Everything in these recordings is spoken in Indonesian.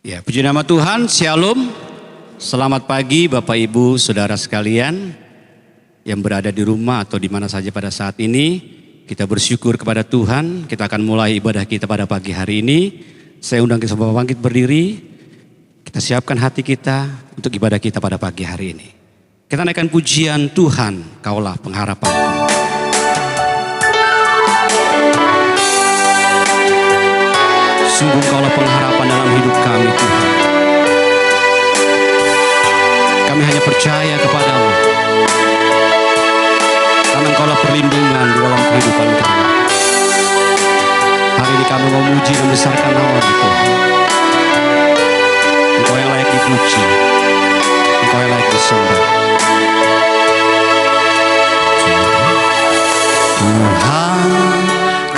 Ya, puji nama Tuhan, Shalom. Selamat pagi Bapak Ibu Saudara sekalian yang berada di rumah atau di mana saja pada saat ini. Kita bersyukur kepada Tuhan. Kita akan mulai ibadah kita pada pagi hari ini. Saya undang kita semua bangkit berdiri. Kita siapkan hati kita untuk ibadah kita pada pagi hari ini. Kita naikkan pujian Tuhan, Kaulah pengharapanku. Sungguh Kaulah pengharapan dalam hidup kami, Tuhan. Kami hanya percaya kepadamu, karena Kaulah perlindungan di dalam kehidupan kami. Hari ini kami memuji dan membesarkan nama Tuhan. Engkau yang layak dipuji, Engkau yang layak disembah. Tuhan,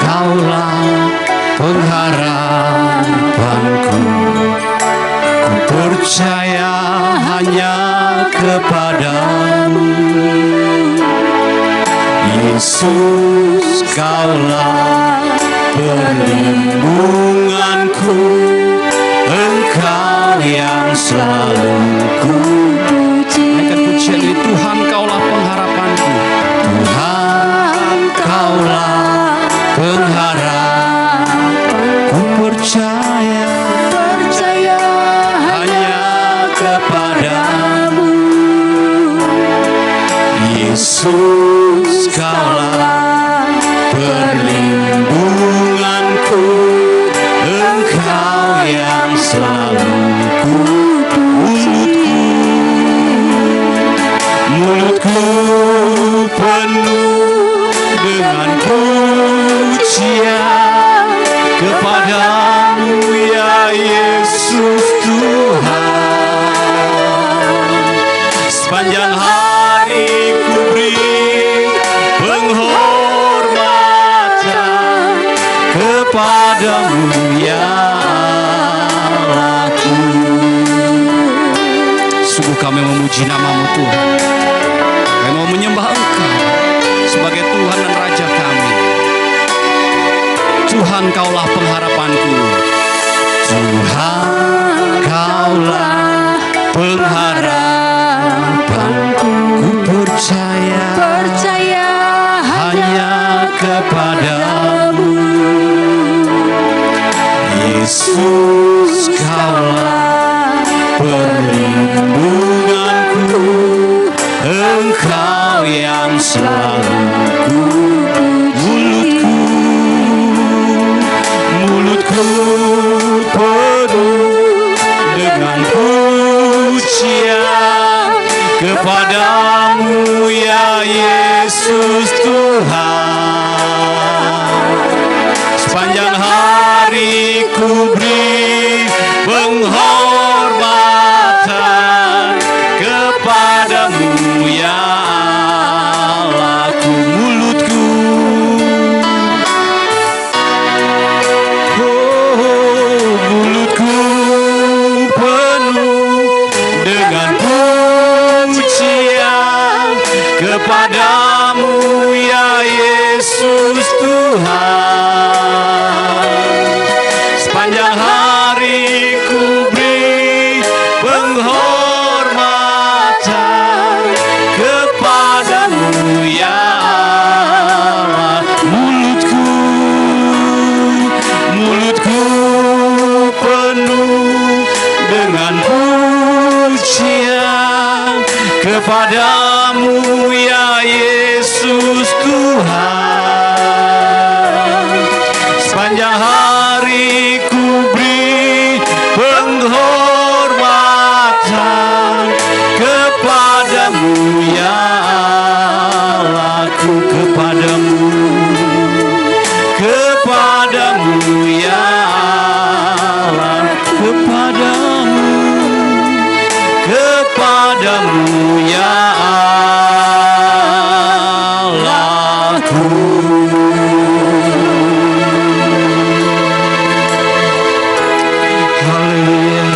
Kaulah pengharapanku, ku percaya hanya kepadamu. Yesus, Kaulah perlindunganku, Engkau yang selalu ku puji. Naikkan pujian ini, Tuhan Kaulah pengharapanku. Tuhan, Kaulah pengharapanku, ku percaya hanya kepadamu. Yesus, Kaulah perlindunganku, Engkau yang selalu ku mulutku penuh dengan pujian kepadamu ya Yesus Tuhan. Sepanjang hari ku beri penghormatan kepadamu ya Allahku. Sungguh kami memuji namamu Tuhan. Kami mau menyembah Engkau sebagai Tuhan dan Raja kami. Tuhan Kaulah pengharapanku. Tuhan Kaulah pengharapanku, ku percaya hanya kepadamu. Yesus, Kaulah perlindunganku, Engkau yang selalu ku mulutku penuh dengan pujian kepadamu ya Yesus Tuhan. Sepanjang hari ku beri penghormatan kepadamu ya Allahku. Mulutku penuh dengan pujian kepadamu ya Yesus Tuhan. Sepanjang hari ku beri penghormatan kepadamu ya Allah. Mulutku penuh dengan pujian kepadamu ya Yesus Tuhan. Sepanjang hari ku beri penghormatan kepadamu ya Allahku. Kepadamu ya Allah, kepadamu ya Allahku. Haleluya.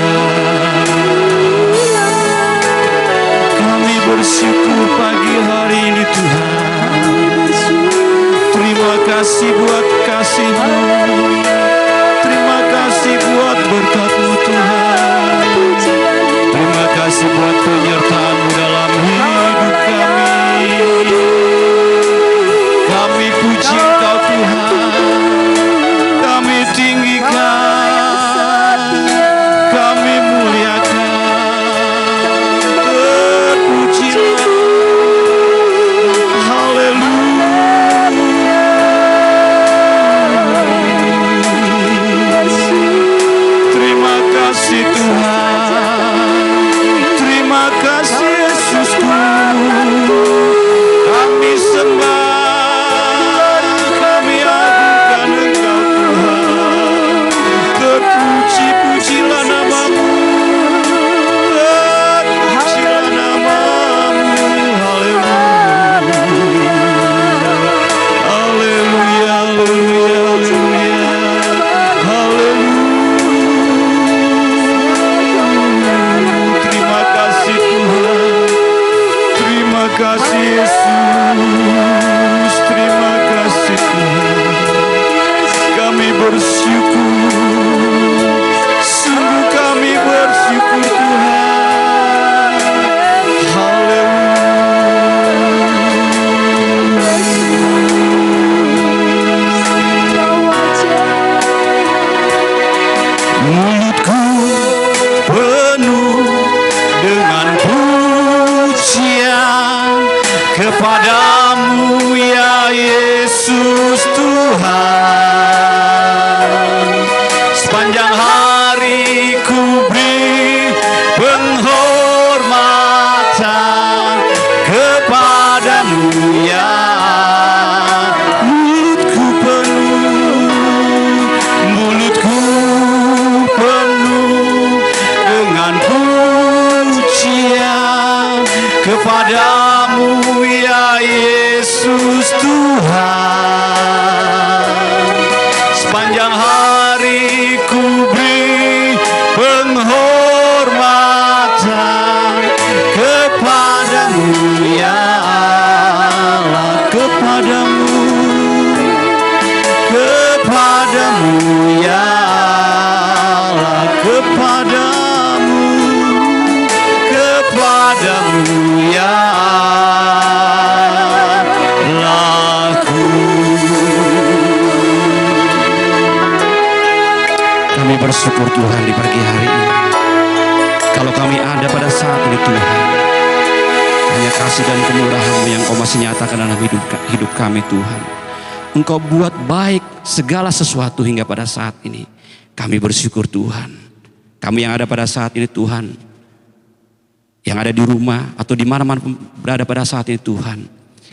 Kami bersyukur pagi hari ini Tuhan. Terima kasih buat kasih-Mu. kasih Yesus, terima kasih Tuhan. Kami bersyukur, sungguh kami bersyukur Tuhan. Mulutku penuh dengan pujian kepadamu ya Yesus Tuhan. Sepanjang hari ku beri penghormatan kepadamu ya. Mulutku penuh dengan pujian kepadamu ya Yesus Tuhan. Sepanjang hari ku beri penghormatan kepadamu ya Allah, kepadamu ya Allah, kepadamu ya Allahku. Kami bersyukur Tuhan di pagi hari ini. Kalau kami ada pada saat ini Tuhan, hanya kasih dan kemurahan-Mu yang Kau masih nyatakan dalam hidup kami Tuhan. Engkau buat baik segala sesuatu hingga pada saat ini. Kami bersyukur Tuhan. Kami yang ada pada saat ini Tuhan, yang ada di rumah atau di mana-mana berada pada saat ini Tuhan,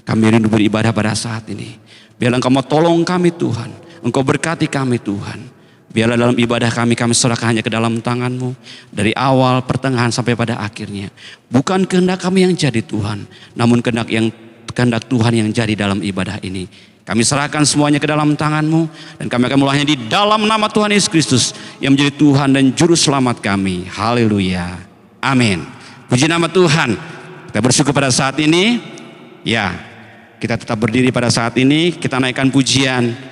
kami rindu beribadah pada saat ini. Biarlah Engkau mau tolong kami Tuhan, Engkau berkati kami Tuhan. Biarlah dalam ibadah kami serahkan hanya ke dalam tangan-Mu, dari awal, pertengahan sampai pada akhirnya. Bukan kehendak kami yang jadi Tuhan, namun kehendak Tuhan yang jadi dalam ibadah ini. Kami serahkan semuanya ke dalam tangan-Mu, dan kami akan mulainya di dalam nama Tuhan Yesus Kristus yang menjadi Tuhan dan Juru Selamat kami. Haleluya. Amin. Puji nama Tuhan. Kita bersyukur pada saat ini. Ya, kita tetap berdiri pada saat ini. Kita naikkan pujian.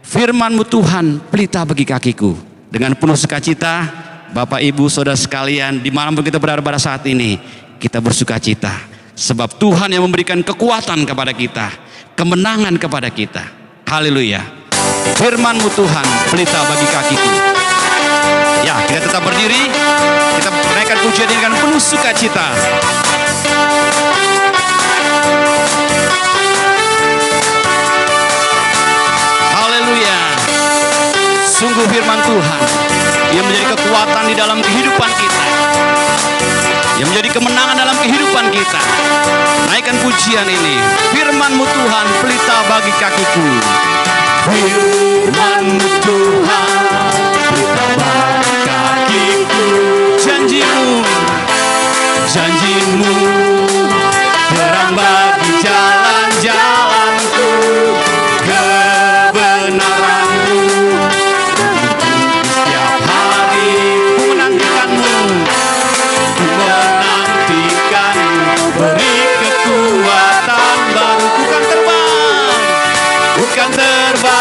Firman-Mu Tuhan, pelita bagi kakiku. Dengan penuh sukacita, Bapak Ibu Saudara sekalian, dimanapun kita berada pada saat ini, kita bersukacita. Sebab Tuhan yang memberikan kekuatan kepada kita, kemenangan kepada kita. Haleluya. Firman-Mu Tuhan, pelita bagi kakiku. Ya, kita tetap berdiri. Kita naikkan pujian dengan penuh sukacita. Haleluya. Sungguh firman Tuhan yang menjadi kekuatan di dalam kehidupan kita, yang menjadi kemenangan dalam kehidupan kita. Naikkan pujian ini. Firman-Mu Tuhan, pelita bagi kakiku. Firman-Mu Tuhan, pelita bagi kakiku. Janji-Mu terang bagi jalan-jalanku. Kebenaran-Mu setiap hari ku menantikan-Mu. Beri kekuatan baru. Bukan terbang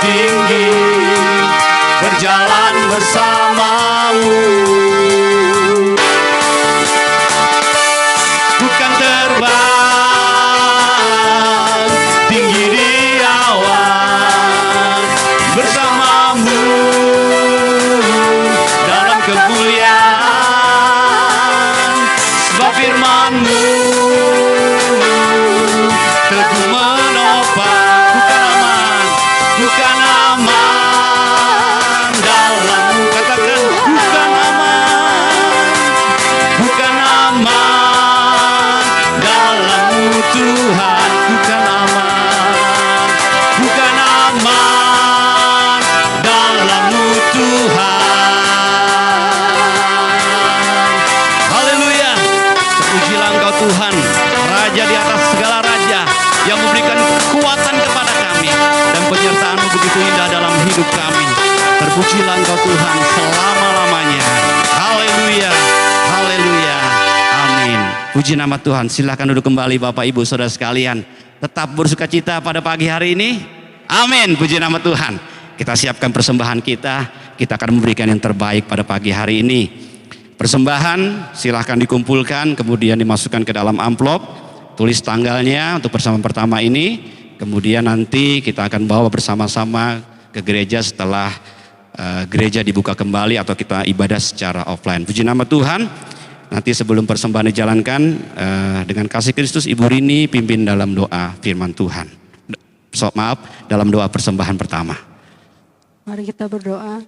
tinggi, berjalan bersamamu. Bukan terbang tinggi di awan, bersamamu dalam kemuliaan. Sebab firman-Mu teguh menopang. Bukan aman dalam, katakan bukan aman dalam-Mu Tuhan, bukan aman dalam-Mu Tuhan. Haleluya, terpujilah Engkau Tuhan, Raja di atas segala raja, yang memberikan kekuatan kepada kami, dan penyertaan-Mu begitu indah dalam hidup kami. Terpujilah Engkau Tuhan selama-lamanya. Haleluya, haleluya, amin. Puji nama Tuhan. Silakan duduk kembali Bapak Ibu Saudara sekalian. Tetap bersuka cita pada pagi hari ini. Amin, puji nama Tuhan. Kita siapkan persembahan kita. Kita akan memberikan yang terbaik pada pagi hari ini. Persembahan silahkan dikumpulkan, kemudian dimasukkan ke dalam amplop. Tulis tanggalnya untuk persembahan pertama ini. Kemudian nanti kita akan bawa bersama-sama ke gereja setelah gereja dibuka kembali atau kita ibadah secara offline. Puji nama Tuhan. Nanti sebelum persembahan dijalankan, dengan kasih Kristus Ibu Rini pimpin dalam doa firman Tuhan. Dalam doa persembahan pertama. Mari kita berdoa.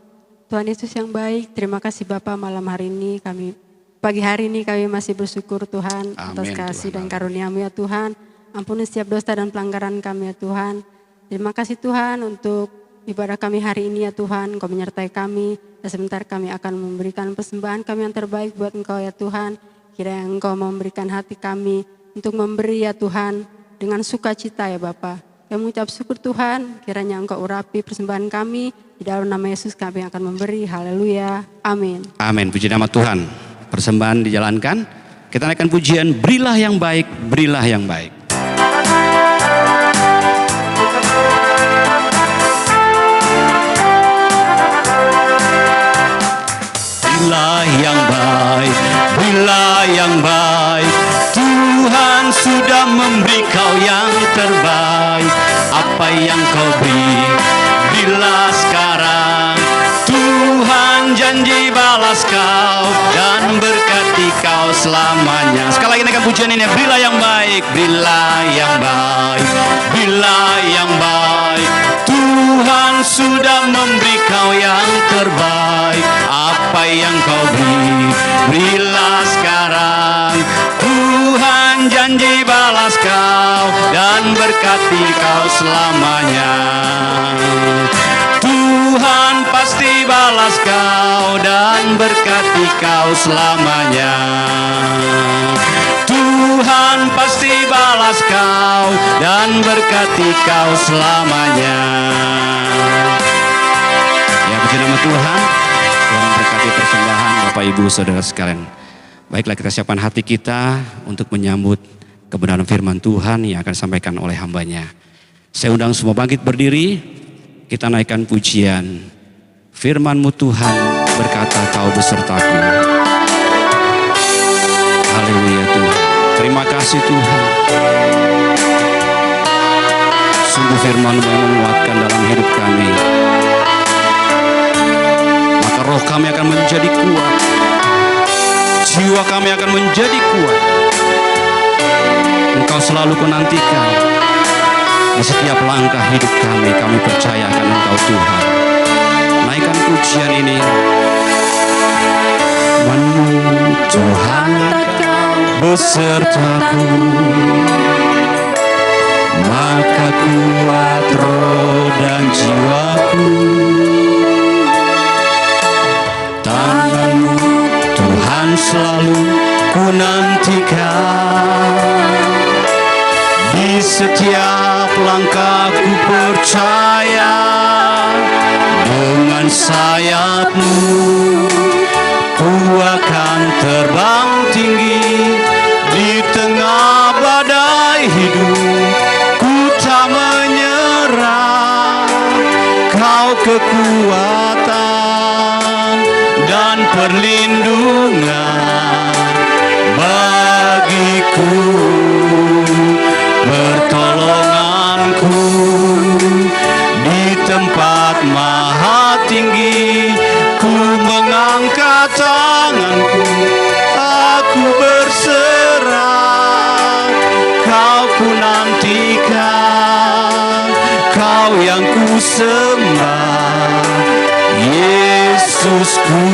Tuhan Yesus yang baik, terima kasih Bapa malam hari ini pagi hari ini kami masih bersyukur Tuhan atas kasih dan karunia-Mu ya Tuhan. Ampuni setiap dosa dan pelanggaran kami ya Tuhan. Terima kasih Tuhan untuk ibadah kami hari ini ya Tuhan. Engkau menyertai kami dan sebentar kami akan memberikan persembahan kami yang terbaik buat Engkau ya Tuhan. Kiranya Engkau memberikan hati kami untuk memberi ya Tuhan dengan sukacita ya Bapa. Kami mengucap syukur Tuhan, kiranya Engkau urapi persembahan kami. Di dalam nama Yesus kami akan memberi. Haleluya. Amin. Amin. Puji nama Tuhan. Persembahan dijalankan. Kita naikkan pujian, berilah yang baik, berilah yang baik. Berilah yang baik, berilah yang baik. Tuhan sudah memberi kau yang terbaik. Apa yang kau beri, berilah sekarang. Tuhan janji balas kau dan berkati kau selamanya. Sekali lagi naikkan pujian ini, berilah yang baik, berilah yang baik, berilah yang baik. Tuhan sudah memberi kau yang terbaik. Apa yang kau beri, berilah sekarang. Tuhan janji balas kau dan berkati kau selamanya. Tuhan pasti balas kau dan berkati kau selamanya. Tuhan pasti balas kau dan berkati kau selamanya. Ya, puji nama Tuhan. Tuhan berkati persembahan Bapak Ibu Saudara sekalian. Baiklah, kita siapkan hati kita untuk menyambut kebenaran firman Tuhan yang akan disampaikan oleh hambanya. Saya undang semua bangkit berdiri. Kita naikkan pujian. Firman-Mu Tuhan berkata kau besertaku. Haleluya Tuhan. Terima kasih Tuhan. Sungguh firman-Mu yang menguatkan dalam hidup kami. Maka roh kami akan menjadi kuat. Jiwa kami akan menjadi kuat. Engkau selalu kunantikan. Di setiap langkah hidup kami percaya akan Engkau Tuhan. Naikkan pujian ini. Tuhan besertaku, maka kuat roh dan jiwaku. Tangan-Mu Tuhan selalu kunantikan. Di setiap langkahku percaya, dengan sayap-Mu ku akan terbang tinggi. Di tengah badai hidup ku tak menyerah. kekuatan dan perlindungan bagiku, pertolonganku di tempat maha tinggi. Ku mengangkat tanganku, aku berserah, Kau ku nantikan, Kau yang ku sembah, Yesusku,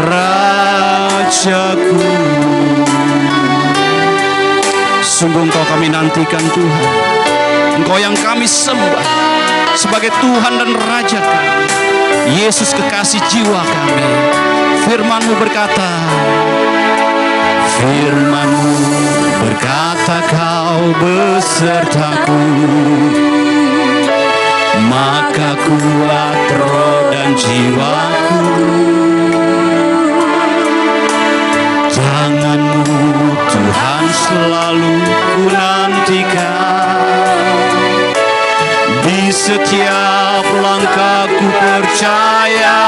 Rajaku. Sungguh Engkau kami nantikan Tuhan, Engkau yang kami sembah sebagai Tuhan dan Raja kami, Yesus kekasih jiwa kami. Firman-Mu berkata, Firman-Mu berkata, Kau besertaku, maka kuat roh dan jiwaku. Tangan-Mu Tuhan selalu ku nantikan, di setiap langkahku percaya,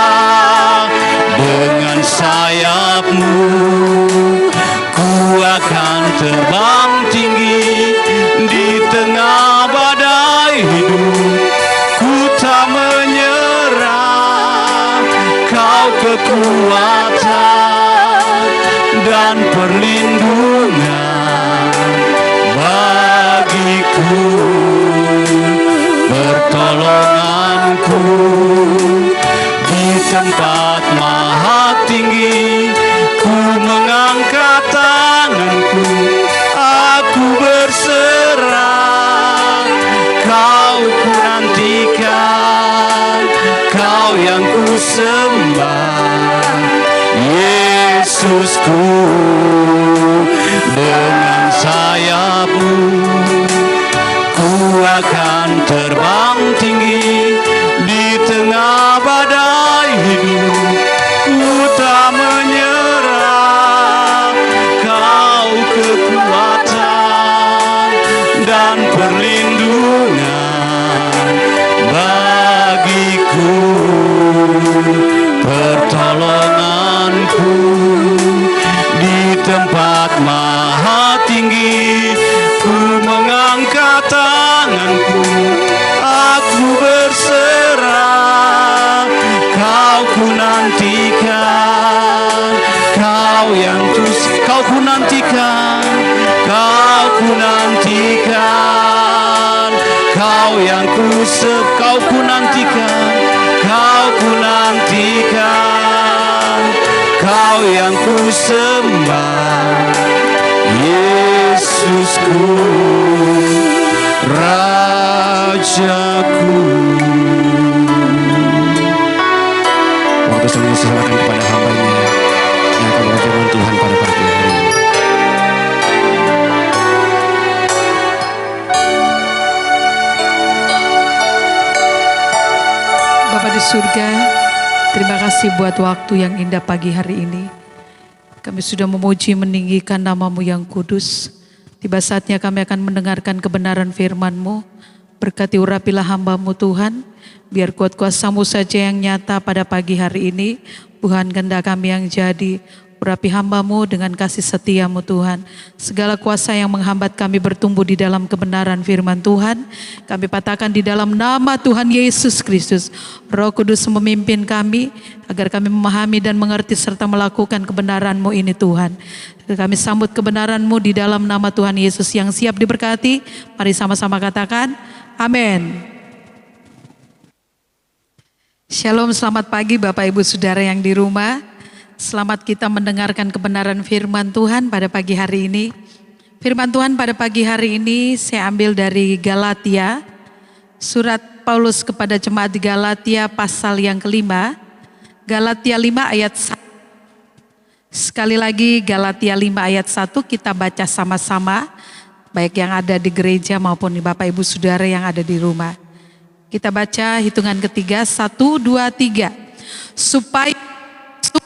dengan sayap-Mu ku akan terbang tinggi. Di tengah badai hidup ku tak menyerah, Kau kekuatan dan perlindungan bagiku, pertolonganku di tempat maha tinggi. Ku mengangkat tanganku, aku berserah, Kau ku nantikan, Kau yang ku sembah, Yesusku. Dengan sayap-Mu ku akan terbang tinggi. Di tengah badai hidup ku tak menyerah, Kau kekuatan dan perlindungan bagiku, pertolonganku di tempat maha tinggi. Ku mengangkat tanganku, aku berserah, Kau ku nantikan, Kau yang Kau ku nantikan, Kau ku nantikan, Kau yang Kau ku nantikan, Kau ku nantikan, Kau yang ku sembah, Yesusku, Rajaku. Waktu selalu diserahkan kepada hamba-Nya yang akan berfirman Tuhan pada pagi hari ini. Bapa di surga, terima kasih buat waktu yang indah pagi hari ini. Kami sudah memuji meninggikan nama-Mu yang kudus. Tiba saatnya kami akan mendengarkan kebenaran firman-Mu. Berkati urapilah hamba-Mu Tuhan, biar kuat kuasa-Mu saja yang nyata pada pagi hari ini. Tuhan, kehendak kami yang jadi. Urapi hamba-Mu dengan kasih setia-Mu Tuhan. Segala kuasa yang menghambat kami bertumbuh di dalam kebenaran firman Tuhan, kami patahkan di dalam nama Tuhan Yesus Kristus. Roh Kudus memimpin kami, agar kami memahami dan mengerti serta melakukan kebenaran-Mu ini Tuhan. Kami sambut kebenaran-Mu di dalam nama Tuhan Yesus yang siap diberkati. Mari sama-sama katakan, amin. Shalom, selamat pagi Bapak Ibu Saudara yang di rumah. Selamat kita mendengarkan kebenaran firman Tuhan pada pagi hari ini. Firman Tuhan pada pagi hari ini saya ambil dari Galatia, surat Paulus kepada jemaat di Galatia pasal yang kelima, Galatia 5 ayat 1. Sekali lagi Galatia 5 ayat 1 kita baca sama-sama, baik yang ada di gereja maupun di Bapak Ibu Saudara yang ada di rumah. Kita baca hitungan ketiga, 1, 2, 3. Supaya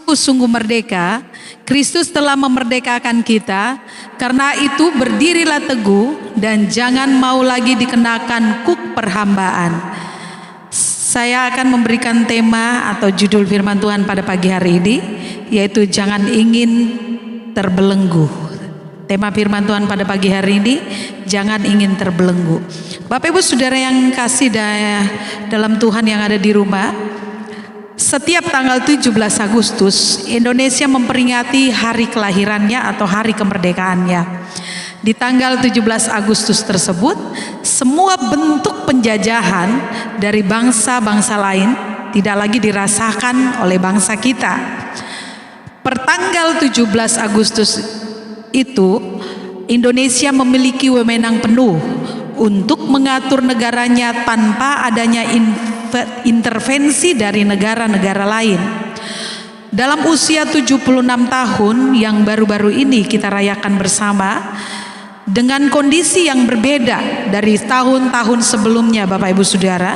sungguh merdeka, Kristus telah memerdekakan kita. Karena itu berdirilah teguh dan jangan mau lagi dikenakan kuk perhambaan. Saya akan memberikan tema atau judul firman Tuhan pada pagi hari ini, yaitu jangan ingin terbelenggu. Tema firman Tuhan pada pagi hari ini, jangan ingin terbelenggu. Bapak Ibu Saudara yang kasih dalam Tuhan yang ada di rumah, setiap tanggal 17 Agustus Indonesia memperingati hari kelahirannya atau hari kemerdekaannya. Di tanggal 17 Agustus tersebut, semua bentuk penjajahan dari bangsa-bangsa lain tidak lagi dirasakan oleh bangsa kita. Pertanggal 17 Agustus itu, Indonesia memiliki wewenang penuh untuk mengatur negaranya tanpa adanya intervensi dari negara-negara lain. Dalam usia 76 tahun yang baru-baru ini kita rayakan bersama, dengan kondisi yang berbeda dari tahun-tahun sebelumnya Bapak Ibu Saudara,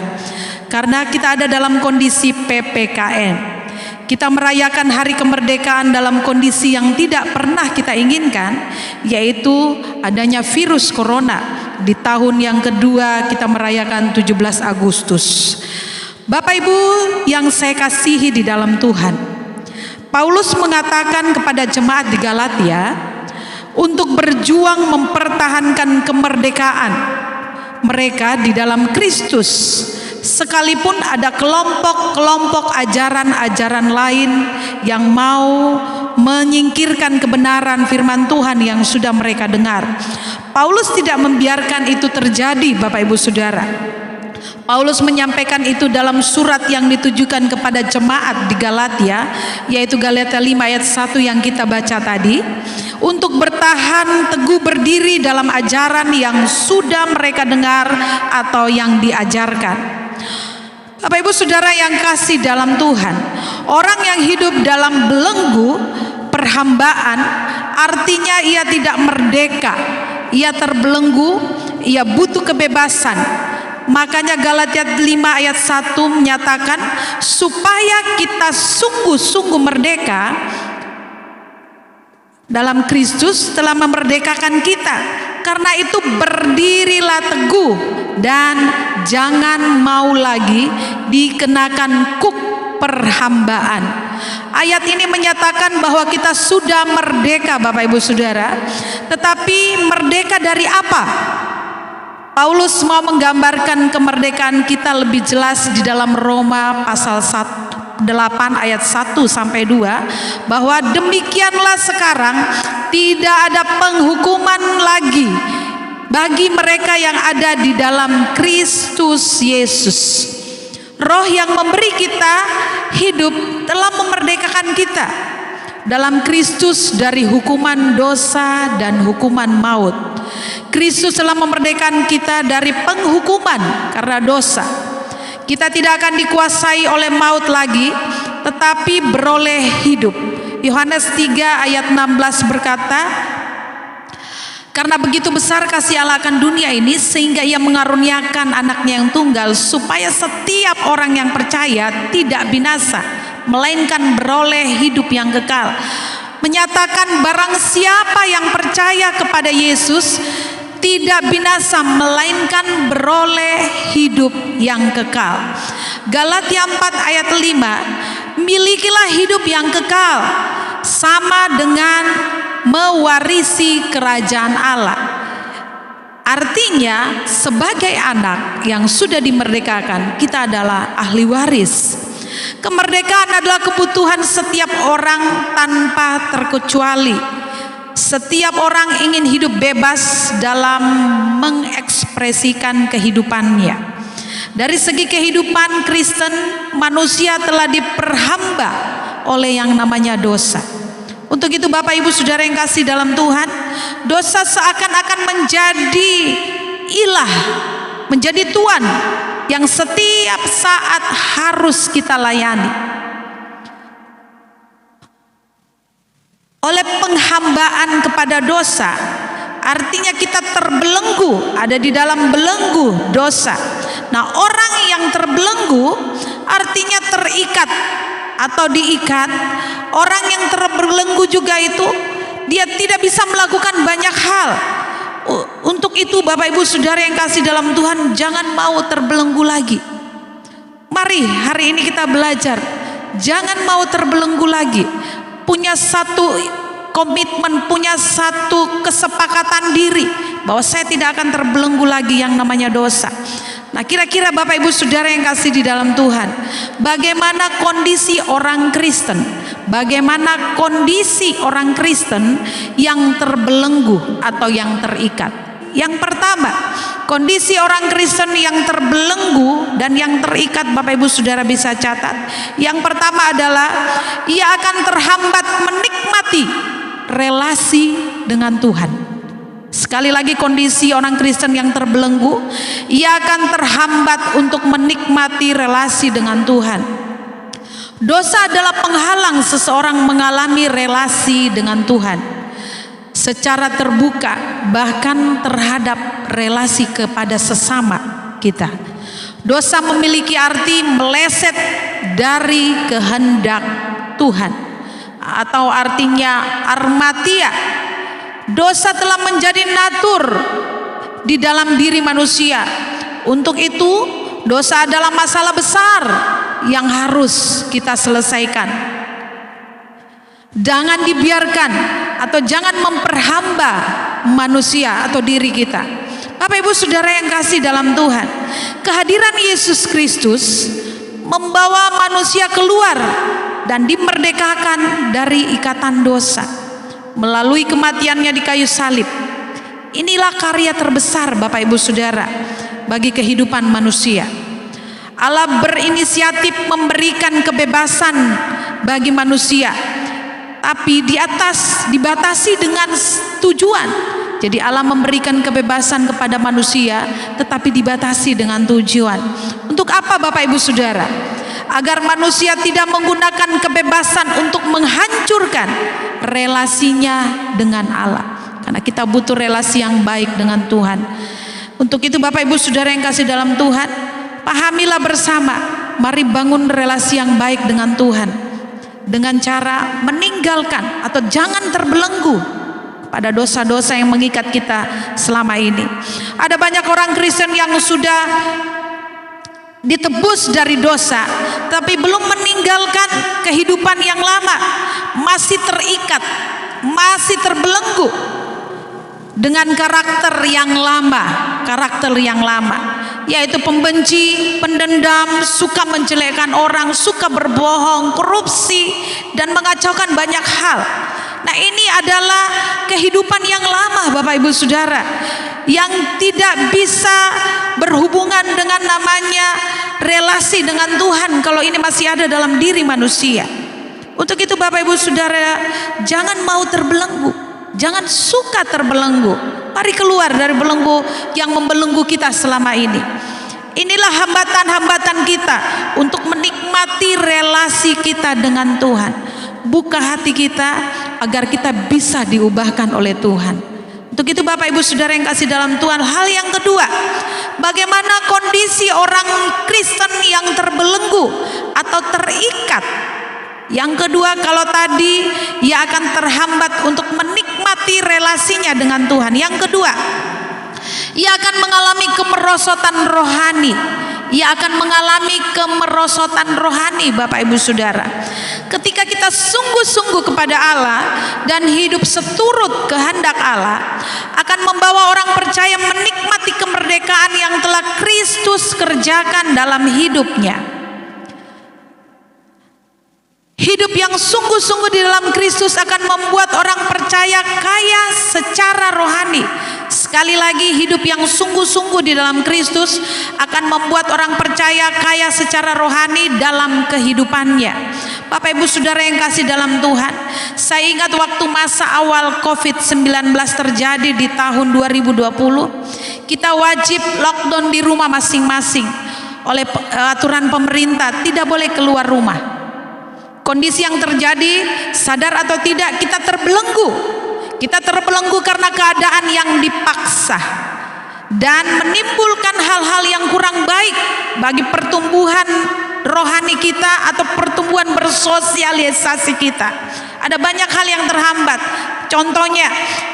karena kita ada dalam kondisi PPKM. Kita merayakan hari kemerdekaan dalam kondisi yang tidak pernah kita inginkan, yaitu adanya virus corona. Di tahun yang kedua kita merayakan 17 Agustus. Bapak Ibu yang saya kasihi di dalam Tuhan, Paulus mengatakan kepada jemaat di Galatia untuk berjuang mempertahankan kemerdekaan mereka di dalam Kristus, sekalipun ada kelompok-kelompok ajaran-ajaran lain yang mau menyingkirkan kebenaran firman Tuhan yang sudah mereka dengar. Paulus tidak membiarkan itu terjadi, Bapak Ibu Saudara. Paulus menyampaikan itu dalam surat yang ditujukan kepada jemaat di Galatia, yaitu Galatia 5 ayat 1 yang kita baca tadi, untuk bertahan teguh berdiri dalam ajaran yang sudah mereka dengar atau yang diajarkan. Bapak Ibu Saudara yang kasih dalam Tuhan, orang yang hidup dalam belenggu perhambaan artinya ia tidak merdeka, ia terbelenggu, ia butuh kebebasan. Makanya Galatia 5 ayat 1 menyatakan supaya kita sungguh-sungguh merdeka dalam Kristus telah memerdekakan kita. Karena itu berdirilah teguh dan jangan mau lagi dikenakan kuk perhambaan. Ayat ini menyatakan bahwa kita sudah merdeka Bapak Ibu Saudara. Tetapi merdeka dari apa? Paulus mau menggambarkan kemerdekaan kita lebih jelas di dalam Roma pasal 8 ayat 1 sampai 2, bahwa demikianlah sekarang tidak ada penghukuman lagi bagi mereka yang ada di dalam Kristus Yesus. Roh yang memberi kita hidup telah memerdekakan kita dalam Kristus dari hukuman dosa dan hukuman maut. Kristus telah memerdekakan kita dari penghukuman karena dosa. Kita tidak akan dikuasai oleh maut lagi, tetapi beroleh hidup. Yohanes 3 ayat 16 berkata, karena begitu besar kasih Allah akan dunia ini, sehingga ia mengaruniakan anaknya yang tunggal, supaya setiap orang yang percaya tidak binasa, melainkan beroleh hidup yang kekal. Menyatakan barang siapa yang percaya kepada Yesus tidak binasa, melainkan beroleh hidup yang kekal. Galatia 4 ayat 5, milikilah hidup yang kekal, sama dengan mewarisi kerajaan Allah. Artinya sebagai anak yang sudah dimerdekakan, kita adalah ahli waris. Kemerdekaan adalah kebutuhan setiap orang tanpa terkecuali. Setiap orang ingin hidup bebas dalam mengekspresikan kehidupannya. Dari segi kehidupan Kristen, manusia telah diperhamba oleh yang namanya dosa. Untuk itu Bapak Ibu Saudara yang kasih dalam Tuhan, dosa seakan-akan menjadi ilah, menjadi tuan yang setiap saat harus kita layani. Oleh penghambaan kepada dosa, artinya kita terbelenggu, ada di dalam belenggu dosa. Nah, orang yang terbelenggu artinya terikat atau diikat. Orang yang terbelenggu juga itu dia tidak bisa melakukan banyak hal. Untuk itu Bapak Ibu Saudara yang kasih dalam Tuhan, jangan mau terbelenggu lagi. Mari hari ini kita belajar, jangan mau terbelenggu lagi. Punya satu komitmen, punya satu kesepakatan diri bahwa saya tidak akan terbelenggu lagi yang namanya dosa. Nah, kira-kira Bapak Ibu Saudara yang kasih di dalam Tuhan, bagaimana kondisi orang Kristen? Bagaimana kondisi orang Kristen yang terbelenggu atau yang terikat? Yang pertama, kondisi orang Kristen yang terbelenggu dan yang terikat, Bapak Ibu Saudara bisa catat. Yang pertama adalah ia akan terhambat menikmati relasi dengan Tuhan. Sekali lagi, kondisi orang Kristen yang terbelenggu, ia akan terhambat untuk menikmati relasi dengan Tuhan. Dosa adalah penghalang seseorang mengalami relasi dengan Tuhan secara terbuka, bahkan terhadap relasi kepada sesama kita. Dosa memiliki arti meleset dari kehendak Tuhan, atau artinya armatia. Dosa telah menjadi natur di dalam diri manusia. Untuk itu, dosa adalah masalah besar yang harus kita selesaikan. Jangan dibiarkan atau jangan memperhamba manusia atau diri kita. Bapak Ibu Saudara yang kasih dalam Tuhan, kehadiran Yesus Kristus membawa manusia keluar dan dimerdekakan dari ikatan dosa melalui kematiannya di kayu salib. Inilah karya terbesar Bapak Ibu Saudara bagi kehidupan manusia. Allah berinisiatif memberikan kebebasan bagi manusia, tapi di atas dibatasi dengan tujuan. Jadi Allah memberikan kebebasan kepada manusia, tetapi dibatasi dengan tujuan. Untuk apa Bapak Ibu Saudara? Agar manusia tidak menggunakan kebebasan untuk menghancurkan relasinya dengan Allah. Karena kita butuh relasi yang baik dengan Tuhan. Untuk itu Bapak Ibu Saudara yang kasih dalam Tuhan, pahamilah bersama, mari bangun relasi yang baik dengan Tuhan dengan cara meninggalkan atau jangan terbelenggu pada dosa-dosa yang mengikat kita selama ini. Ada banyak orang Kristen yang sudah ditebus dari dosa, tapi belum meninggalkan kehidupan yang lama, masih terikat, masih terbelenggu dengan karakter yang lama, yaitu pembenci, pendendam, suka menjelekkan orang, suka berbohong, korupsi, dan mengacaukan banyak hal. Nah, ini adalah kehidupan yang lama Bapak Ibu Saudara, yang tidak bisa berhubungan dengan namanya relasi dengan Tuhan kalau ini masih ada dalam diri manusia. Untuk itu Bapak Ibu Saudara, jangan mau terbelenggu, jangan suka terbelenggu. Mari keluar dari belenggu yang membelenggu kita selama ini. Inilah hambatan-hambatan kita untuk menikmati relasi kita dengan Tuhan. Buka hati kita agar kita bisa diubahkan oleh Tuhan. Untuk itu Bapak Ibu Saudara yang kasih dalam Tuhan, hal yang kedua, bagaimana kondisi orang Kristen yang terbelenggu atau terikat. Yang kedua, kalau tadi ia akan terhambat untuk menikmati relasinya dengan Tuhan. Yang kedua, ia akan mengalami kemerosotan rohani. Ia akan mengalami kemerosotan rohani Bapak Ibu Saudara. Ketika kita sungguh-sungguh kepada Allah dan hidup seturut kehendak Allah, akan membawa orang percaya menikmati kemerdekaan yang telah Kristus kerjakan dalam hidupnya. Hidup yang sungguh-sungguh di dalam Kristus akan membuat orang percaya kaya secara rohani. Sekali lagi, hidup yang sungguh-sungguh di dalam Kristus akan membuat orang percaya kaya secara rohani dalam kehidupannya. Bapak Ibu Saudara yang kasih dalam Tuhan, saya ingat waktu masa awal COVID-19 terjadi di tahun 2020, kita wajib lockdown di rumah masing-masing. Oleh aturan pemerintah tidak boleh keluar rumah. Kondisi yang terjadi, sadar atau tidak, kita terbelenggu. Kita terbelenggu karena keadaan yang dipaksa dan menimbulkan hal-hal yang kurang baik bagi pertumbuhan rohani kita atau pertumbuhan bersosialisasi kita. Ada banyak hal yang terhambat. Contohnya,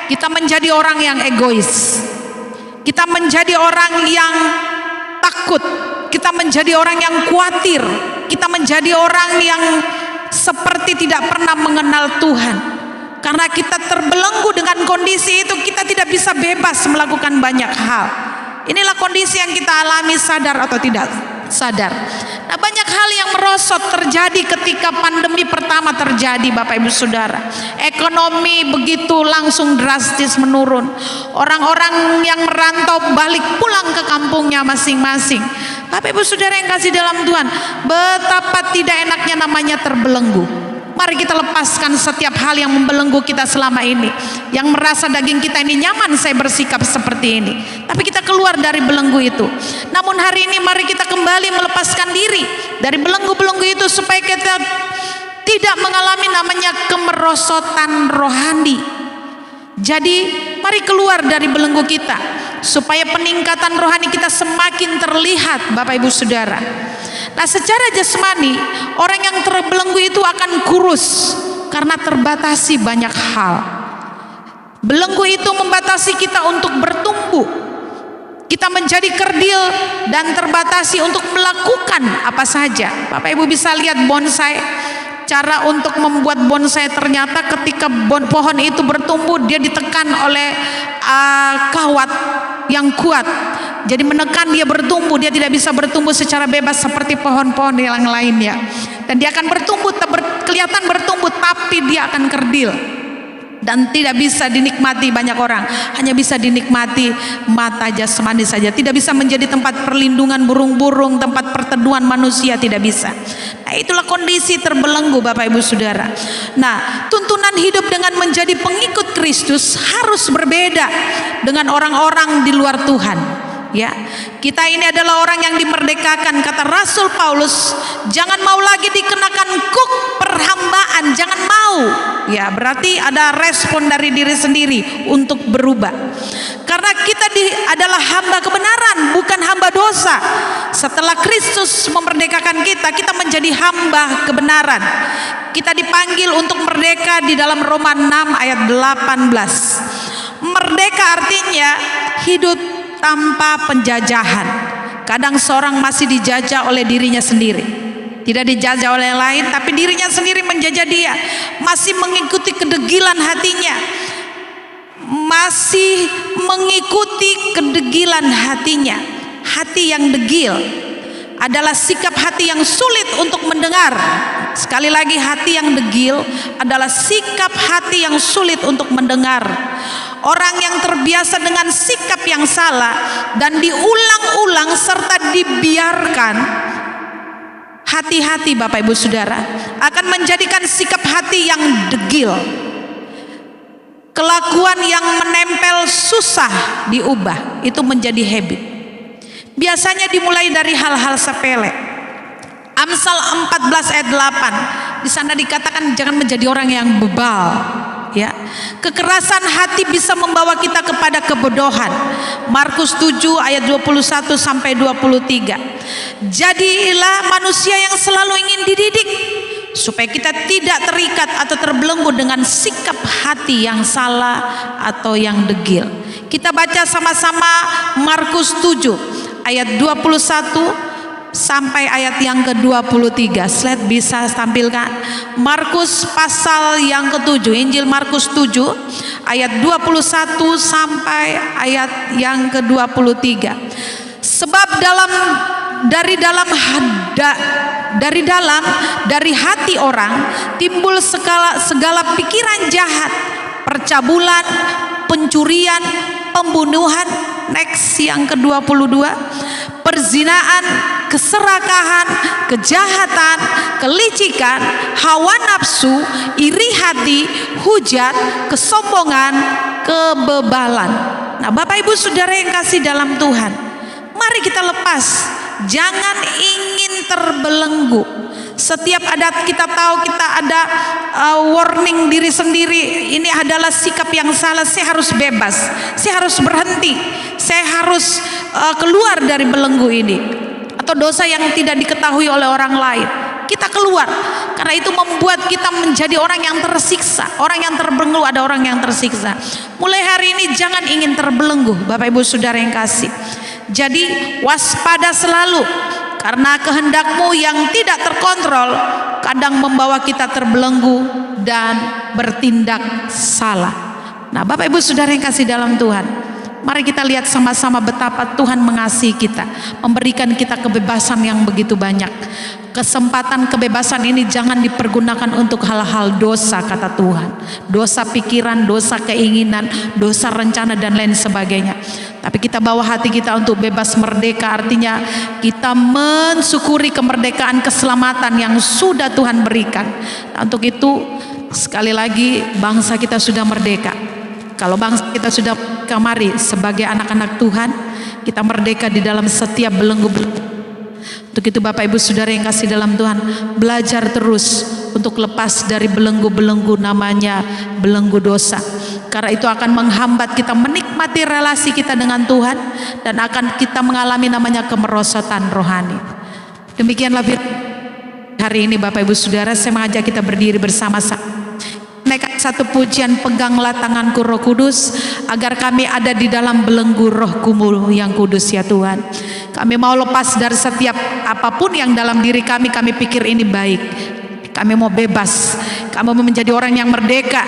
kita menjadi orang yang egois. Kita menjadi orang yang takut. kita menjadi orang yang khawatir, kita menjadi orang yang seperti tidak pernah mengenal Tuhan. Karena kita terbelenggu dengan kondisi itu, kita tidak bisa bebas melakukan banyak hal. Inilah kondisi yang kita alami, sadar atau tidak sadar. Nah, banyak hal yang merosot terjadi ketika pandemi pertama terjadi, Bapak Ibu Saudara. Ekonomi begitu langsung drastis menurun. Orang-orang yang merantau balik pulang ke kampungnya masing-masing. Bapak Ibu Saudara yang kasih dalam Tuhan, betapa tidak enaknya namanya terbelenggu. Mari kita lepaskan setiap hal yang membelenggu kita selama ini. Yang merasa daging kita ini nyaman, saya bersikap seperti ini. Tapi kita keluar dari belenggu itu. Namun hari ini mari kita kembali melepaskan diri dari belenggu-belenggu itu, supaya kita tidak mengalami namanya kemerosotan rohani. Jadi mari keluar dari belenggu kita, supaya peningkatan rohani kita semakin terlihat, Bapak Ibu Saudara. Nah, secara jasmani orang yang terbelenggu itu akan kurus karena terbatasi banyak hal. Belenggu itu membatasi kita untuk bertumbuh. Kita menjadi kerdil dan terbatasi untuk melakukan apa saja. Bapak Ibu bisa lihat bonsai. Cara untuk membuat bonsai, ternyata ketika pohon itu bertumbuh, dia ditekan oleh kawat yang kuat. Jadi menekan dia bertumbuh, dia tidak bisa bertumbuh secara bebas seperti pohon-pohon yang lainnya. Dan dia akan bertumbuh, kelihatan bertumbuh, tapi dia akan kerdil. Dan tidak bisa dinikmati banyak orang, hanya bisa dinikmati mata jasmani saja. Tidak bisa menjadi tempat perlindungan burung-burung, tempat perteduhan manusia, tidak bisa. Nah, itulah kondisi terbelenggu, Bapak Ibu Saudara. Nah, tuntunan hidup dengan menjadi pengikut Kristus harus berbeda dengan orang-orang di luar Tuhan. Ya, kita ini adalah orang yang dimerdekakan. Kata Rasul Paulus, jangan mau lagi dikenakan kuk perhambaan, jangan mau. Ya, berarti ada respon dari diri sendiri untuk berubah. Karena kita adalah hamba kebenaran, bukan hamba dosa. Setelah Kristus memerdekakan kita, kita menjadi hamba kebenaran. Kita dipanggil untuk merdeka di dalam Roma 6 ayat 18. Merdeka artinya hidup tanpa penjajahan. Kadang seorang masih dijajah oleh dirinya sendiri, tidak dijajah oleh yang lain, tapi dirinya sendiri menjajah dia. Masih mengikuti kedegilan hatinya, masih mengikuti kedegilan hatinya. Hati yang degil adalah sikap hati yang sulit untuk mendengar. Sekali lagi, hati yang degil adalah sikap hati yang sulit untuk mendengar. Orang yang terbiasa dengan sikap yang salah dan diulang-ulang serta dibiarkan, hati-hati Bapak Ibu Saudara, akan menjadikan sikap hati yang degil. Kelakuan yang menempel susah diubah, itu menjadi habit. Biasanya dimulai dari hal-hal sepele. Amsal 14 ayat 8, di sana dikatakan jangan menjadi orang yang bebal. Ya, kekerasan hati bisa membawa kita kepada kebodohan. Markus 7 ayat 21 sampai 23. Jadilah manusia yang selalu ingin dididik, supaya kita tidak terikat atau terbelenggu dengan sikap hati yang salah atau yang degil. Kita baca sama-sama Markus 7 ayat 21 sampai ayat yang ke-23. Slide bisa tampilkan. Markus pasal yang ke-7, Injil Markus 7 ayat 21 sampai ayat yang ke-23. Sebab dari hati orang timbul segala pikiran jahat, percabulan, pencurian, pembunuhan, next yang ke-22, perzinaan, keserakahan, kejahatan, kelicikan, hawa nafsu, iri hati, hujat, kesombongan, kebebalan. Nah, Bapak Ibu Saudara yang kasih dalam Tuhan, mari kita lepas. Jangan ingin terbelenggu. Setiap kita tahu kita ada warning diri sendiri, ini adalah sikap yang salah, saya harus bebas, saya harus berhenti, saya harus keluar dari belenggu ini. Atau dosa yang tidak diketahui oleh orang lain, kita keluar. Karena itu membuat kita menjadi orang yang tersiksa. Orang yang terbelenggu ada orang yang tersiksa. Mulai hari ini jangan ingin terbelenggu, Bapak Ibu Saudara yang kasih. Jadi waspada selalu, karena kehendak-Mu yang tidak terkontrol kadang membawa kita terbelenggu dan bertindak salah. Nah, Bapak Ibu Saudara yang kasih dalam Tuhan, mari kita lihat sama-sama betapa Tuhan mengasihi kita, memberikan kita kebebasan yang begitu banyak. Kesempatan kebebasan ini jangan dipergunakan untuk hal-hal dosa, kata Tuhan. Dosa pikiran, dosa keinginan, dosa rencana dan lain sebagainya. Tapi kita bawa hati kita untuk bebas merdeka, artinya kita mensyukuri kemerdekaan, keselamatan yang sudah Tuhan berikan. Nah, untuk itu sekali lagi bangsa kita sudah merdeka. Kalau bangsa kita sudah mari sebagai anak-anak Tuhan, kita merdeka di dalam setiap belenggu-belenggu. Untuk itu Bapak Ibu Saudara yang kasih dalam Tuhan, belajar terus untuk lepas dari belenggu-belenggu namanya belenggu dosa. Karena itu akan menghambat kita menikmati relasi kita dengan Tuhan, dan akan kita mengalami namanya kemerosotan rohani. Demikianlah hari ini Bapak Ibu Saudara, saya mengajak kita berdiri bersama-sama. Naikkan satu pujian, peganglah tanganku Roh Kudus, agar kami ada di dalam belenggu Roh-Mu yang kudus ya Tuhan. Kami mau lepas dari setiap apapun yang dalam diri kami pikir ini baik. Kami mau bebas, kami mau menjadi orang yang merdeka.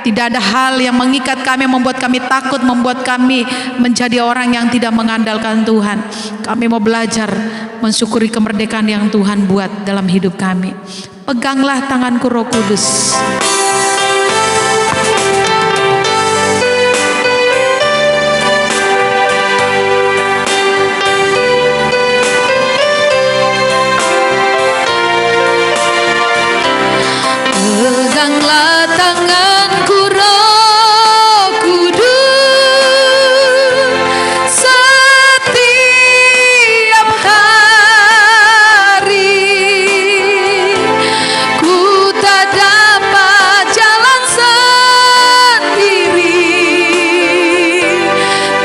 Tidak ada hal yang mengikat kami, membuat kami takut, membuat kami menjadi orang yang tidak mengandalkan Tuhan. Kami mau belajar mensyukuri kemerdekaan yang Tuhan buat dalam hidup kami. Peganglah tanganku Roh Kudus. Peganglah tanganku Roh Kudus, setiap hari ku tak dapat jalan sendiri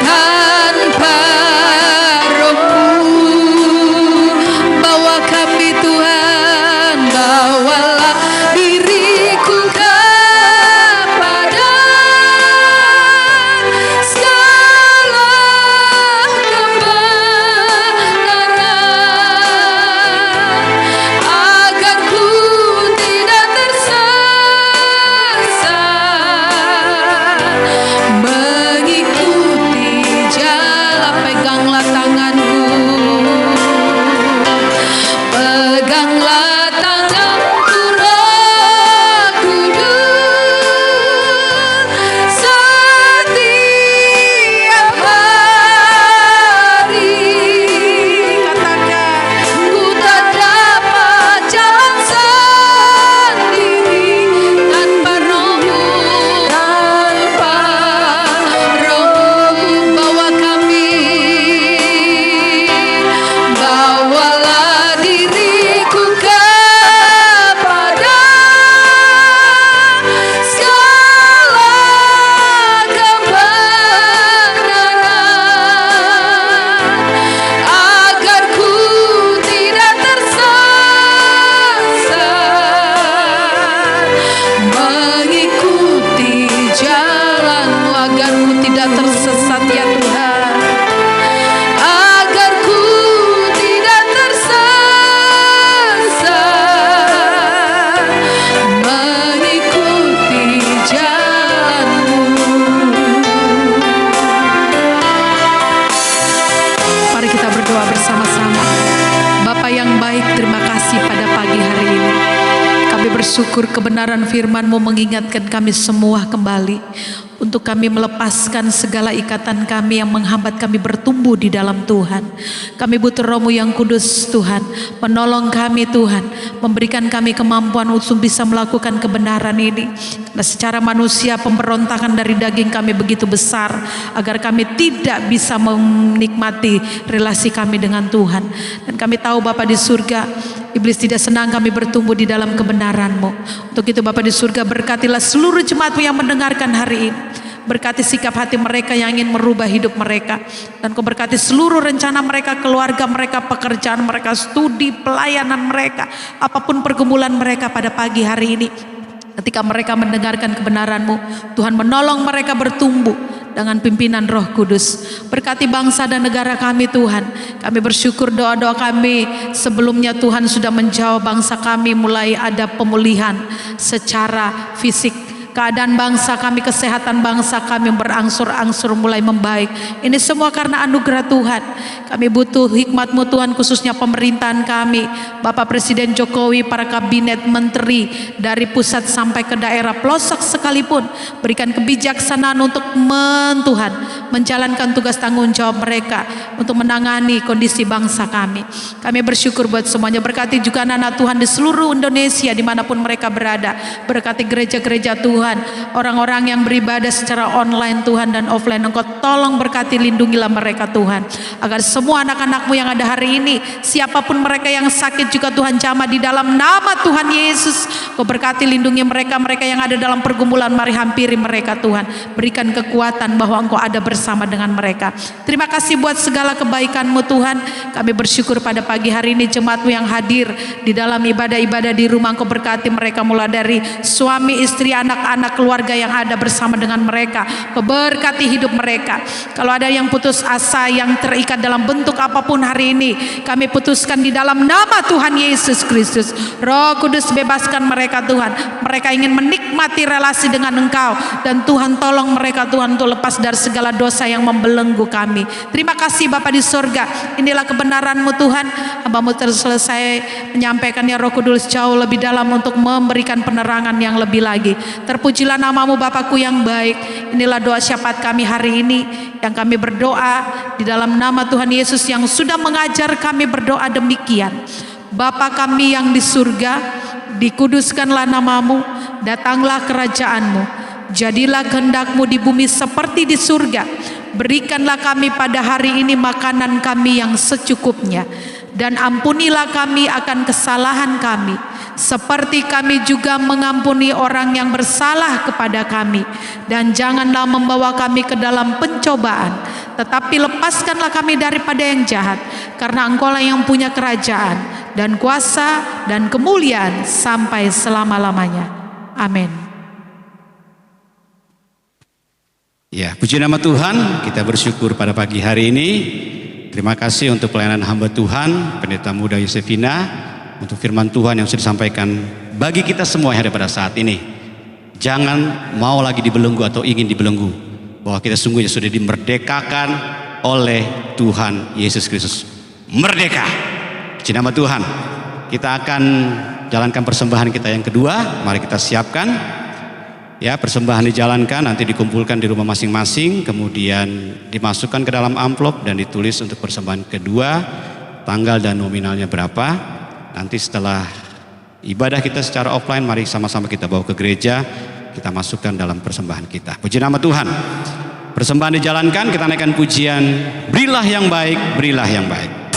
tanpa Roh-Mu. Bawa kami Tuhan, bawalah diriku kepada segala kebenaran, agar ku tidak tersesat, mengikuti jalan. Peganglah tanganku, peganglah tanganku Roh Kudus, setiap hari. Katakan, ku tak dapat jalan sendiri tanpa Roh-Mu, tanpa Roh-Mu. Bawa kami, bawalah diriku kepada segala kebenaran, agar ku tidak tersesat, mengikuti jalan-Mu. Agar ku tidak tersesat ya Tuhan, agar ku tidak tersesat, mengikuti jalan-Mu. Mari kita berdoa bersama-sama. Bapa yang baik, terima kasih pada pagi hari ini. Kami bersyukur kebenaran firman-Mu mengingatkan kami semua kembali untuk kami melepaskan segala ikatan kami yang menghambat kami bertumbuh di dalam Tuhan. Kami butuh Roh-Mu yang kudus Tuhan, menolong kami Tuhan, memberikan kami kemampuan untuk bisa melakukan kebenaran ini. Karena secara manusia pemberontakan dari daging kami begitu besar, agar kami tidak bisa menikmati relasi kami dengan Tuhan. Dan kami tahu Bapa di surga, iblis tidak senang kami bertumbuh di dalam kebenaran-Mu. Untuk itu Bapa di surga, berkatilah seluruh jemaat-Mu yang mendengarkan hari ini. Berkati sikap hati mereka yang ingin merubah hidup mereka. Dan Kau berkati seluruh rencana mereka, keluarga mereka, pekerjaan mereka, studi, pelayanan mereka, apapun pergumulan mereka pada pagi hari ini. Ketika mereka mendengarkan kebenaran-Mu, Tuhan menolong mereka bertumbuh dengan pimpinan Roh Kudus. Berkati bangsa dan negara kami Tuhan. Kami bersyukur doa-doa kami sebelumnya Tuhan sudah menjawab, bangsa kami mulai ada pemulihan secara fisik. Keadaan bangsa kami, kesehatan bangsa kami berangsur-angsur mulai membaik. Ini semua karena anugerah Tuhan. Kami butuh hikmat-Mu Tuhan, khususnya pemerintahan kami, Bapak Presiden Jokowi, para kabinet menteri dari pusat sampai ke daerah pelosok sekalipun. Berikan kebijaksanaan untuk Tuhan menjalankan tugas tanggung jawab mereka untuk menangani kondisi bangsa kami. Kami bersyukur buat semuanya. Berkati juga anak-anak Tuhan di seluruh Indonesia dimanapun mereka berada. Berkati gereja-gereja Tuhan, orang-orang yang beribadah secara online Tuhan dan offline. Engkau tolong berkati, lindungilah mereka Tuhan, agar semua anak-anak-Mu yang ada hari ini, siapapun mereka yang sakit juga Tuhan jamah di dalam nama Tuhan Yesus. Engkau berkati, lindungi mereka yang ada dalam pergumulan. Mari hampiri mereka Tuhan, berikan kekuatan bahwa Engkau ada bersama dengan mereka. Terima kasih buat segala kebaikan-Mu Tuhan. Kami bersyukur pada pagi hari ini jemaat-Mu yang hadir di dalam ibadah-ibadah di rumah. Engkau berkati mereka mulai dari suami, istri, anak-anak, keluarga yang ada bersama dengan mereka. Kau berkati hidup mereka. Kalau ada yang putus asa, yang terikat dalam bentuk apapun hari ini, kami putuskan di dalam nama Tuhan Yesus Kristus. Roh Kudus bebaskan mereka Tuhan. Mereka ingin menikmati relasi dengan Engkau, dan Tuhan tolong mereka Tuhan untuk lepas dari segala dosa yang membelenggu kami. Terima kasih Bapa di surga. Inilah kebenaran-Mu Tuhan. Hamba-Mu terus selesai menyampaikannya, Roh Kudus jauh lebih dalam untuk memberikan penerangan yang lebih lagi. Terpujilah nama-Mu Bapakku yang baik. Inilah doa syafaat kami hari ini, yang kami berdoa di dalam nama Tuhan Yesus yang sudah mengajar kami berdoa demikian. Bapa kami yang di surga, dikuduskanlah nama-Mu, datanglah kerajaan-Mu, jadilah kehendak-Mu di bumi seperti di surga. Berikanlah kami pada hari ini makanan kami yang secukupnya, dan ampunilah kami akan kesalahan kami, seperti kami juga mengampuni orang yang bersalah kepada kami. Dan janganlah membawa kami ke dalam pencobaan, tetapi lepaskanlah kami daripada yang jahat, karena Engkau-lah yang punya kerajaan dan kuasa dan kemuliaan sampai selama-lamanya. Amin. Ya, puji nama Tuhan. Kita bersyukur pada pagi hari ini. Terima kasih untuk pelayanan hamba Tuhan, Pendeta Muda Yosefina, untuk firman Tuhan yang sudah disampaikan bagi kita semua yang ada pada saat ini. Jangan mau lagi dibelenggu atau ingin dibelenggu, bahwa kita sungguhnya sudah dimerdekakan oleh Tuhan Yesus Kristus. Merdeka. Puji nama Tuhan. Kita akan jalankan persembahan kita yang kedua. Mari kita siapkan. Ya, persembahan dijalankan, nanti dikumpulkan di rumah masing-masing, kemudian dimasukkan ke dalam amplop dan ditulis untuk persembahan kedua, tanggal dan nominalnya berapa. Nanti setelah ibadah kita secara offline, mari sama-sama kita bawa ke gereja, kita masukkan dalam persembahan kita. Puji nama Tuhan. Persembahan dijalankan, kita naikkan pujian, berilah yang baik, berilah yang baik.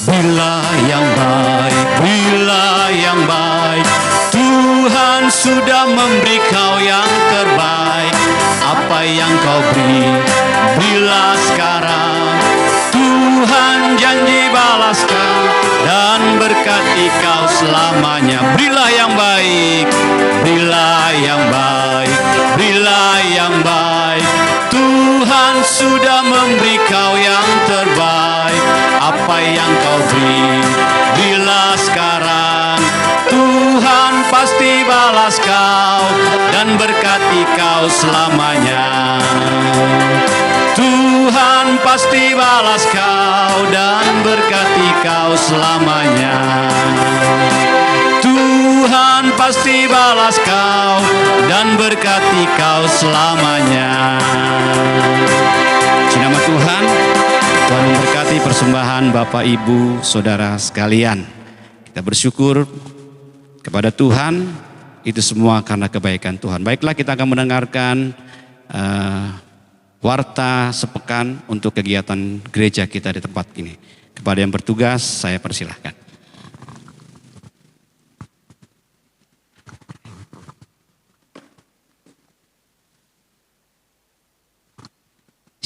Berilah yang baik, berilah yang baik. Tuhan sudah memberi kau yang terbaik. Apa yang kau beri, berilah sekarang. Tuhan janji balaskan dan berkati kau selamanya. Berilah yang baik, berilah yang baik, berilah yang baik. Tuhan sudah memberi kau yang terbaik. Apa yang kau beri, berilah sekarang. Tuhan pasti balas kau dan berkati kau selamanya. Tuhan pasti balas kau dan berkati kau selamanya. Tuhan pasti balas kau dan berkati kau selamanya. Nama Tuhan. Tuhan memberkati persembahan Bapak Ibu Saudara sekalian. Kita bersyukur kepada Tuhan, itu semua karena kebaikan Tuhan. Baiklah, kita akan mendengarkan warta sepekan untuk kegiatan gereja kita di tempat ini. Kepada yang bertugas, saya persilahkan.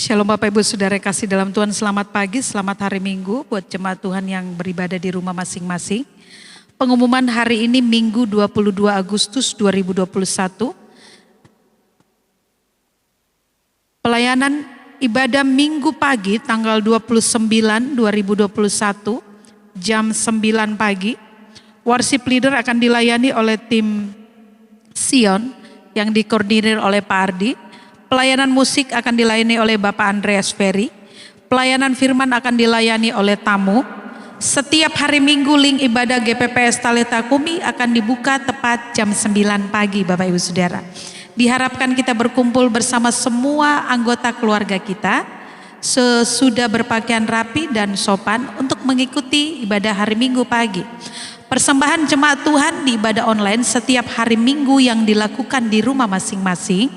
Shalom Bapak Ibu Saudara kasih dalam Tuhan, selamat pagi, selamat hari Minggu buat jemaat Tuhan yang beribadah di rumah masing-masing. Pengumuman hari ini Minggu 22 Agustus 2021. Pelayanan ibadah Minggu pagi tanggal 29 2021 jam 9 pagi. Worship leader akan dilayani oleh tim Sion yang dikoordinir oleh Pak Ardi. Pelayanan musik akan dilayani oleh Bapak Andreas Ferry. Pelayanan firman akan dilayani oleh tamu. Setiap hari Minggu link ibadah GPPS Talita Kumi akan dibuka tepat jam 9 pagi Bapak Ibu Saudara. Diharapkan kita berkumpul bersama semua anggota keluarga kita sesudah berpakaian rapi dan sopan untuk mengikuti ibadah hari Minggu pagi. Persembahan jemaat Tuhan di ibadah online setiap hari Minggu yang dilakukan di rumah masing-masing.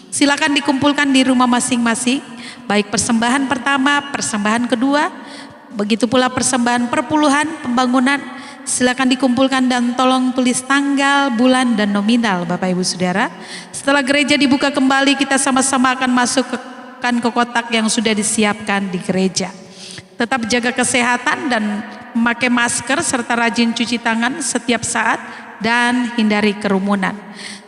Silakan dikumpulkan di rumah masing-masing, baik persembahan pertama, persembahan kedua, begitu pula persembahan perpuluhan, pembangunan. Silakan dikumpulkan dan tolong tulis tanggal, bulan, dan nominal Bapak Ibu Saudara. Setelah gereja dibuka kembali, kita sama-sama akan masuk ke kotak yang sudah disiapkan di gereja. Tetap jaga kesehatan dan memakai masker serta rajin cuci tangan setiap saat dan hindari kerumunan.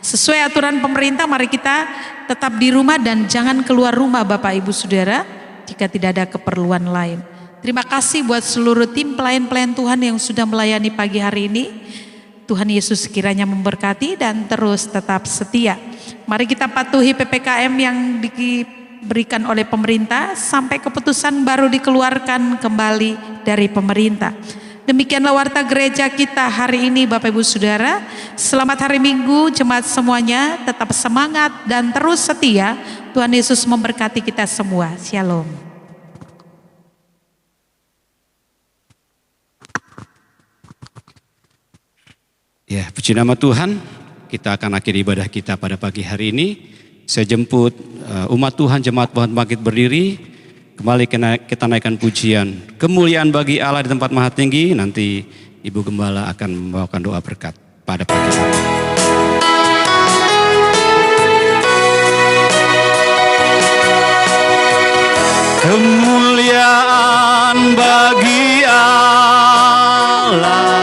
Sesuai aturan pemerintah, mari kita tetap di rumah dan jangan keluar rumah Bapak Ibu Saudara jika tidak ada keperluan lain. Terima kasih buat seluruh tim pelayan-pelayan Tuhan yang sudah melayani pagi hari ini. Tuhan Yesus kiranya memberkati dan terus tetap setia. Mari kita patuhi PPKM yang diberikan oleh pemerintah sampai keputusan baru dikeluarkan kembali dari pemerintah. Demikianlah warta gereja kita hari ini Bapak Ibu Saudara. Selamat hari Minggu jemaat semuanya, tetap semangat dan terus setia. Tuhan Yesus memberkati kita semua. Shalom. Ya, puji nama Tuhan. Kita akan akhiri ibadah kita pada pagi hari ini. Saya jemput umat Tuhan, jemaat Tuhan bangkit berdiri. Kembali kita naikkan pujian kemuliaan bagi Allah di tempat maha tinggi. Nanti Ibu Gembala akan membawakan doa berkat pada pagi hari ini. Kemuliaan bagi Allah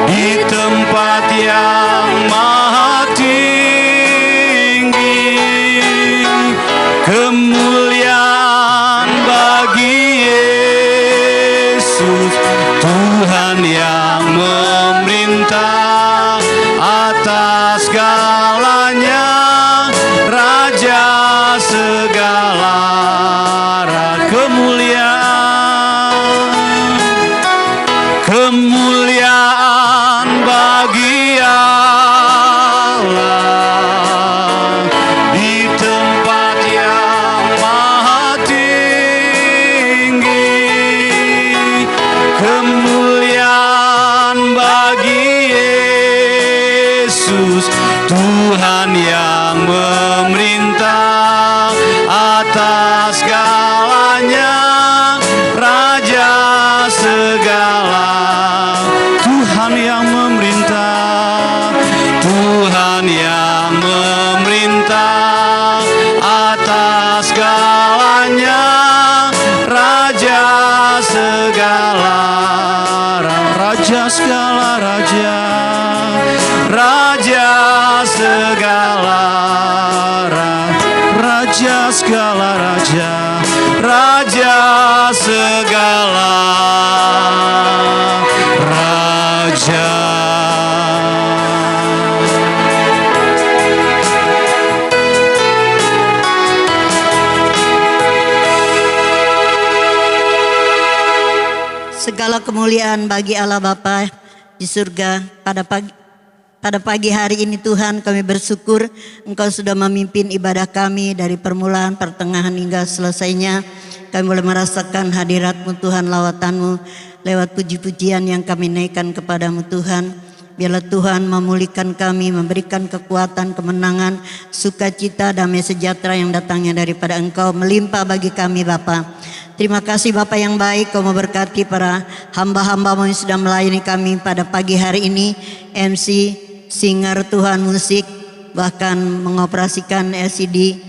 di tempat yang maha tinggi. Kemuliaan bagi Yesus, Tuhan yang memerintah atas segalanya, Raja segala. Kemuliaan bagi Allah di tempat yang maha tinggi. Kemuliaan bagi Yesus, Tuhan yang memerintah atas segalanya, Raja segala. Tuhan yang memerintah, Tuhan yang memerintah atas segalanya, Raja segala. Raja segala raja, Raja segala. Raja segala raja, Raja segala raja. Segala kemuliaan bagi Allah Bapa di surga. Pada pagi hari ini Tuhan, kami bersyukur Engkau sudah memimpin ibadah kami dari permulaan, pertengahan hingga selesainya. Kami boleh merasakan hadirat-Mu Tuhan, lawatan-Mu lewat puji-pujian yang kami naikkan kepadamu Tuhan. Biarlah Tuhan memulihkan kami, memberikan kekuatan, kemenangan, sukacita, damai sejahtera yang datangnya daripada Engkau melimpah bagi kami Bapa. Terima kasih Bapa yang baik, Kau memberkati para hamba-hamba-Mu yang sudah melayani kami pada pagi hari ini. MC, singer Tuhan, musik, bahkan mengoperasikan LCD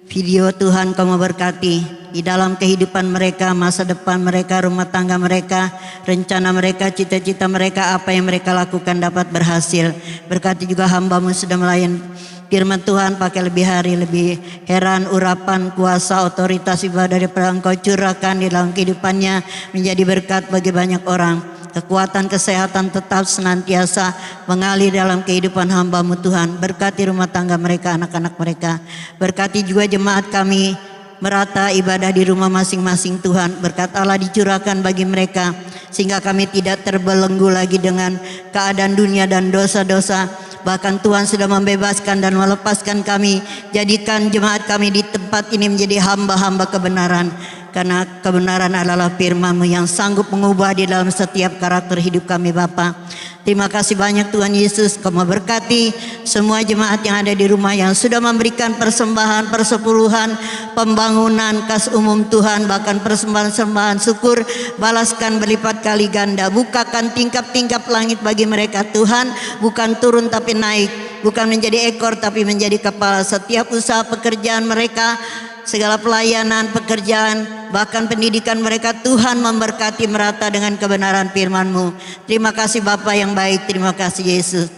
video Tuhan, Kau memberkati. di dalam kehidupan mereka, masa depan mereka, rumah tangga mereka, rencana mereka, cita-cita mereka, apa yang mereka lakukan dapat berhasil. Berkati juga hamba-Mu sudah melayan firman Tuhan, pakai lebih hari, lebih heran, urapan, kuasa, otoritas ibadah daripada Engkau curahkan di dalam kehidupannya, menjadi berkat bagi banyak orang. Kekuatan kesehatan tetap senantiasa mengalir dalam kehidupan hamba-Mu Tuhan. Berkati rumah tangga mereka, anak-anak mereka. Berkati juga jemaat kami merata ibadah di rumah masing-masing Tuhan. Berkat Allah dicurahkan bagi mereka, sehingga kami tidak terbelenggu lagi dengan keadaan dunia dan dosa-dosa. Bahkan Tuhan sudah membebaskan dan melepaskan kami. Jadikan jemaat kami di tempat ini menjadi hamba-hamba kebenaran. Karena kebenaran adalah firman-Mu yang sanggup mengubah di dalam setiap karakter hidup kami Bapa. Terima kasih banyak Tuhan Yesus. Kau memberkati semua jemaat yang ada di rumah yang sudah memberikan persembahan, persepuluhan, pembangunan, kas umum Tuhan, bahkan persembahan-sembahan syukur. Balaskan berlipat kali ganda. Bukakan tingkap-tingkap langit bagi mereka Tuhan. Bukan turun tapi naik. Bukan menjadi ekor tapi menjadi kepala. Setiap usaha pekerjaan mereka, segala pelayanan, pekerjaan, bahkan pendidikan mereka, Tuhan memberkati merata dengan kebenaran firman-Mu. Terima kasih Bapa yang baik, terima kasih Yesus.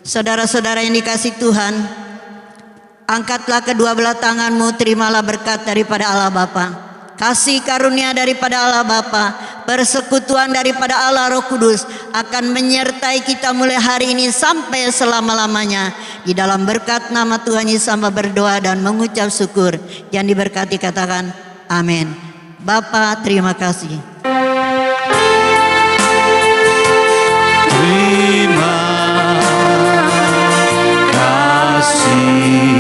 Saudara-saudara yang dikasih Tuhan, angkatlah kedua belah tangan-Mu, terimalah berkat daripada Allah Bapa. Kasih karunia daripada Allah Bapa, persekutuan daripada Allah Roh Kudus akan menyertai kita mulai hari ini sampai selama-lamanya. Di dalam berkat nama Tuhan Yesus hamba berdoa dan mengucap syukur. Yang diberkati katakan amin. Bapa terima kasih. Terima kasih.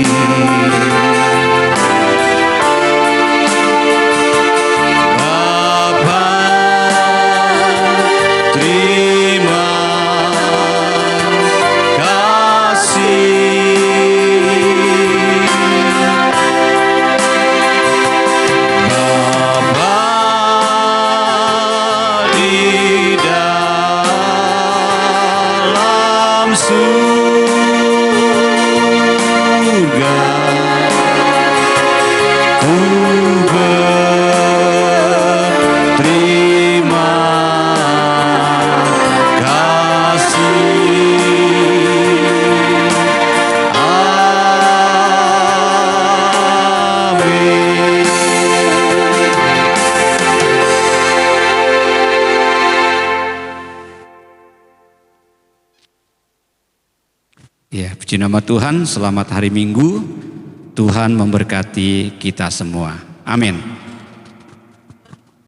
Ya, puji nama Tuhan, selamat hari Minggu. Tuhan memberkati kita semua. Amin.